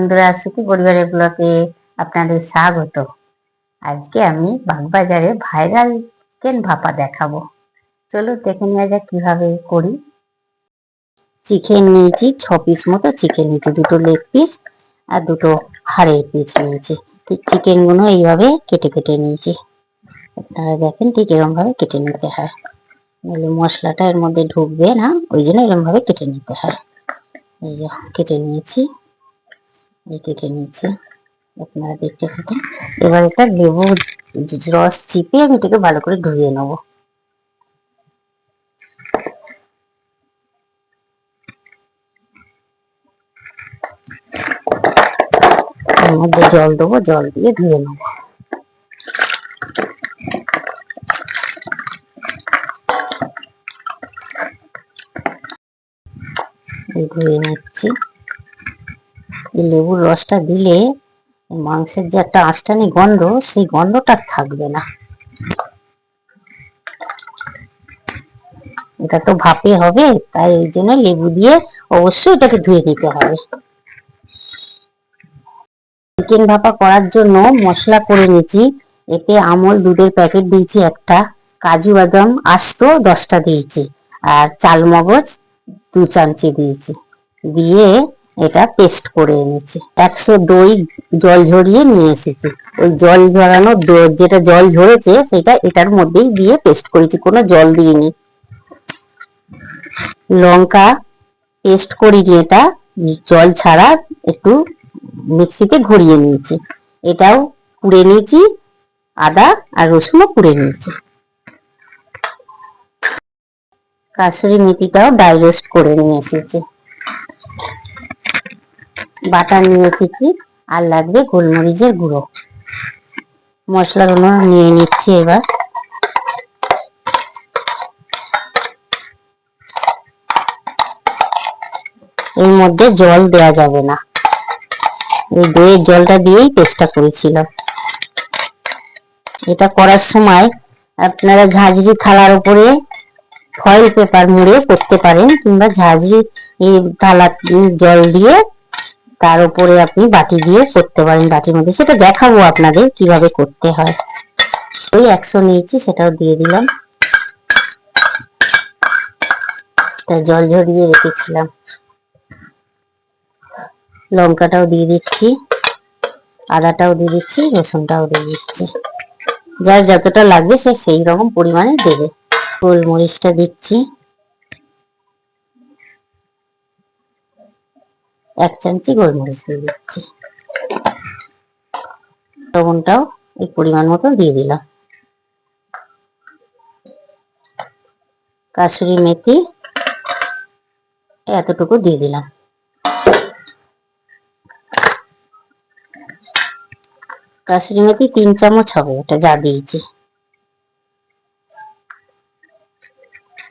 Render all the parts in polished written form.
বন্ধুরা, সুখী পরিবারের ব্লগে আপনাদের স্বাগত। আজকে আমি বাগবাজারে ভাইরাল চিকেন ভাপা দেখাবো। চলো দেখে নেওয়া যাক কিভাবে করি। চিকেন নিয়েছি 6 পিস মতো চিকেন নিয়েছি, দুটো লেগ পিস আর দুটো হাড়ের পিস নিয়েছি। ঠিক চিকেন গুলো এইভাবে কেটে কেটে নিয়েছি। আপনারা দেখেন ঠিক এরকম ভাবে কেটে নিতে হয়, নাহলে মশলাটা এর মধ্যে ঢুকবে না, ওই জন্য এরকম ভাবে কেটে নিতে হয়। এই যে কেটে নিয়েছি, কেটে নিয়েছি, আপনারা দেখতে থাকুন। এবার এটা লেবু রস চিপে আমি এটাকে ভালো করে ধুয়ে নেবো। এর মধ্যে জল দেবো, জল দিয়ে ধুয়ে নেবো। ধুয়ে নিচ্ছি। লেবুর রসটা দিলে মাংসের যে একটা আঁশটানি গন্ধ, সেই গন্ধটা থাকবে না। এটা তো ভাপে হবে, তাই এই জন্য লেবু দিয়ে অবশ্যই এটাকে ধুয়ে নিতে হবে। চিকেন ভাপা করার জন্য মশলা করে নিয়েছি। এতে আমল দুধের প্যাকেট দিয়েছি একটা, কাজু বাদাম আস্ত 10টা দিয়েছি, আর চালমগজ 2 চামচি দিয়েছি। দিয়ে এটা পেস্ট করে এনেছি। 100 দই জল ঝরিয়ে নিয়ে এসেছি। ওই জল ঝরানো যেটা জল ঝরেছে সেটা এটার মধ্যেই দিয়ে পেস্ট করেছি, কোনো জল দিইনি। লঙ্কা পেস্ট করিনি, এটা জল ছাড়া একটু মিক্সিতে ঘুরিয়ে নিয়েছি। এটাও কুড়ে নিয়েছি, আদা আর রসুনও কুড়ে নিয়েছি। কাসুরি মেথিটাও ড্রাই রোস্ট করে নিয়ে এসেছি। বাটা নিয়ে এসেছি, আর লাগবে গোলমরিচের গুঁড়ো। মশলাগুলো নিয়ে নিচ্ছি। এবার এর মধ্যে জল দেওয়া যাবে না, এই দইয়ের জলটা দিয়েই পেস্টটা করেছিলাম। এটা করার সময় আপনারা ঝাঁঝরি থালার উপরে ফয়েল পেপার মুড়ে করতে পারেন, কিংবা ঝাঁঝরি থালা জল দিয়ে তার উপরে আপনি বাটি দিয়ে করতে পারেন, বাটির মধ্যে। সেটা দেখাবো আপনাদের কিভাবে করতে হয়। ওই 100 নিয়েছি, সেটাও দিয়ে দিলাম। জল ঝরিয়ে রেখেছিলাম। লঙ্কাটাও দিয়ে দিচ্ছি, আদাটাও দিয়ে দিচ্ছি, রসুনটাও দিয়ে দিচ্ছি। যার যতটা লাগবে সে সেই রকম পরিমাণে দেবে। গোলমরিচটা দিচ্ছি, 1 চামচি গোলমরিচ দিয়ে দিচ্ছি। লবণটাও এই পরিমাণ মতো দিয়ে দিলাম। কাসুরি মেথি এতটুকু দিয়ে দিলাম। কাসুরি মেথি 3 চামচ হবে, এটা যা দিয়েছি।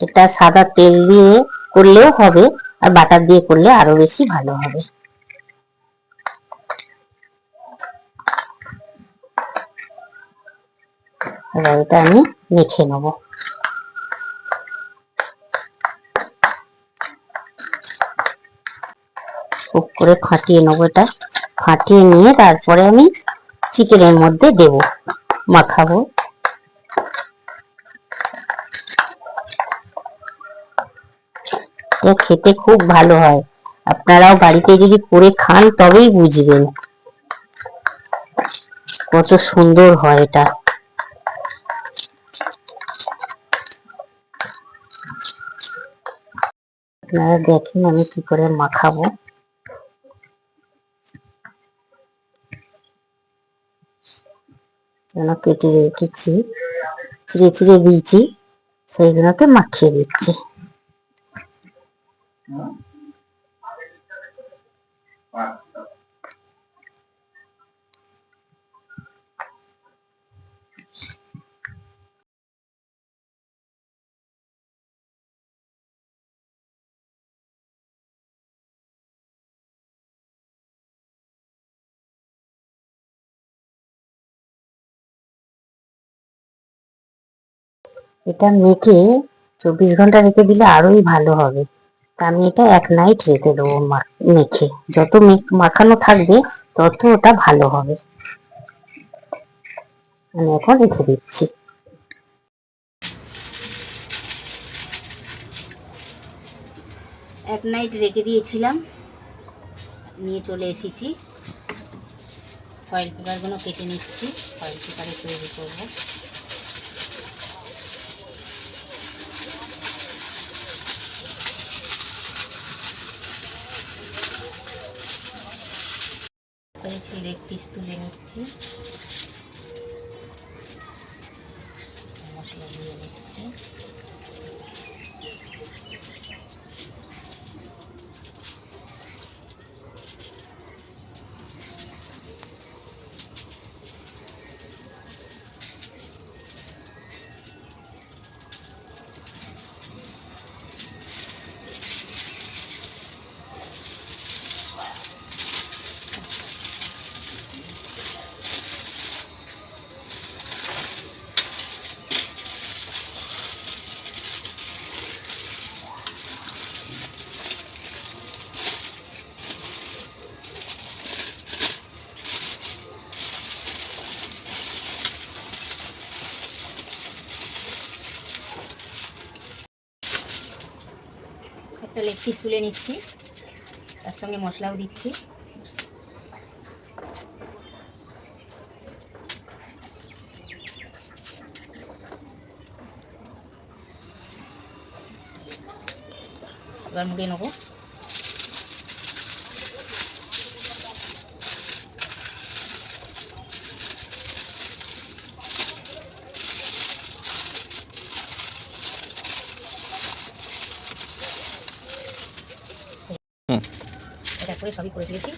এটা সাদা তেল দিয়ে করলেও হবে, আর বাটার দিয়ে করলে আরো বেশি ভালো হবে। এবার এটা আমি মেখে নেব। খুব করে ফাটিয়ে নেবো। এটা ফাটিয়ে নিয়ে তারপরে আমি চিকেনের মধ্যে দেব, মাখাবো। এটা খেতে খুব ভালো হয়, আপনারাও বাড়িতে যদি করে খান তবেই বুঝবেন কত সুন্দর হয় এটা। আপনারা দেখেন আমি কি করে মাখাবো। যেন কেটে রেখেছি, চিড়ে চিড়ে দিয়েছি, সেইগুলোকে মাখিয়ে দিচ্ছি। এটা মেখে 24 ঘন্টা রেখে দিলে আরোই ভালো হবে। তা আমি এটা 1 নাইট রেখে দেবো মেখে। যত মাখানো থাকবে তত ওটা ভালো হবে। আমি এখন রেখে দিচ্ছি। 1 নাইট রেখে দিয়েছিলাম, নিয়ে চলে এসেছি। ফয়েল পেপারগুলো কেটে নিচ্ছি, ফয়েল পেপারে তৈরি করবো। লেগ পিস তুলে নিচ্ছি, মশলা দিয়ে নিচ্ছি। একটা লেগ পিস তুলে নিচ্ছি, তার সঙ্গে মশলাও দিচ্ছি। এবার মুড়ে নেবো। এটা করে সবই করে দিয়েছি,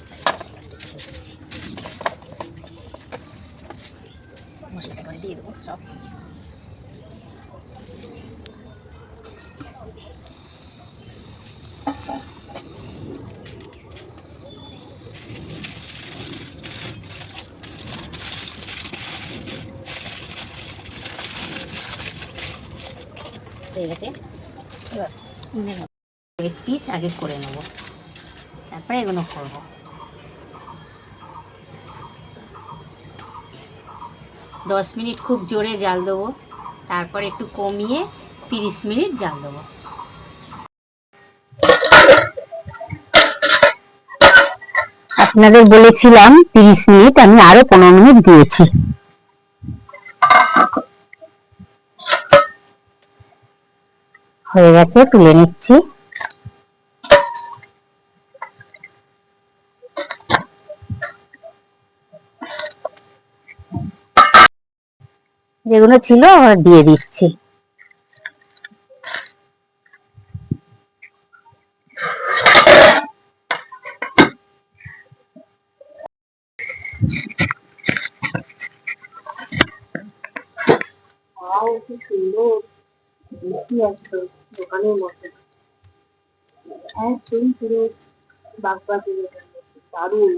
মশলাটা করে দিয়ে দেবো সব। হয়ে গেছে। এবার লেগ পিস আগে করে নেবো, তারপরে এগুলো করবো। 10 মিনিট খুব জোরে জাল দেবো, তারপর একটু কমিয়ে 30 মিনিট জাল দেবো। আপনাদের বলেছিলাম 30 মিনিট, আমি আরো 15 মিনিট দিয়েছি। হয়ে গেছে, তুলে নিচ্ছি। যেগুলো ছিল দিয়ে দিচ্ছি। কি সুন্দর বেশি একদম দোকানের মতো, একদম পুরো বাগবাজি দারুণ।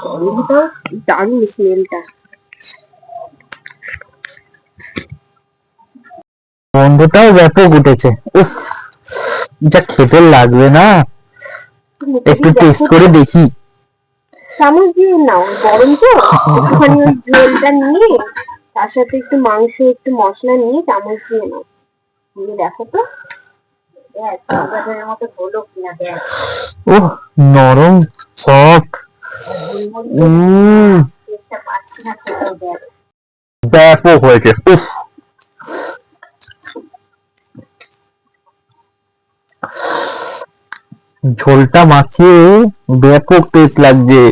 গরমটাও দারুণ, স্মেলটা। গন্ধটাও ব্যাপক উঠেছে। উফ, যা খেতে লাগবে না, একটু টেস্ট করে দেখি। চামচ দিয়ে নাও, গরম তো, একটুখানি ওই ঝোলটা নিয়ে তার সাথে একটু মাংস, একটু মশলা নিয়ে চামচ দিয়ে নাও, দিয়ে দেখো তো বাজারের মতো হলো কিনা। দেখ, ও নরম, সফট, পাচ্ছি না খেতেও। দেখ, ব্যাপক হয়েছে। উফ, ঝোলটা মাখিয়ে ব্যাপক টেস্ট লাগছে।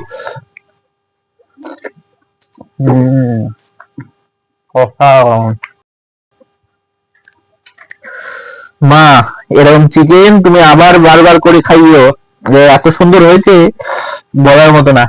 মা, এরকম চিকেন তুমি আবার বারবার করে খাইও, এত সুন্দর হয়েছে বলার মতো না।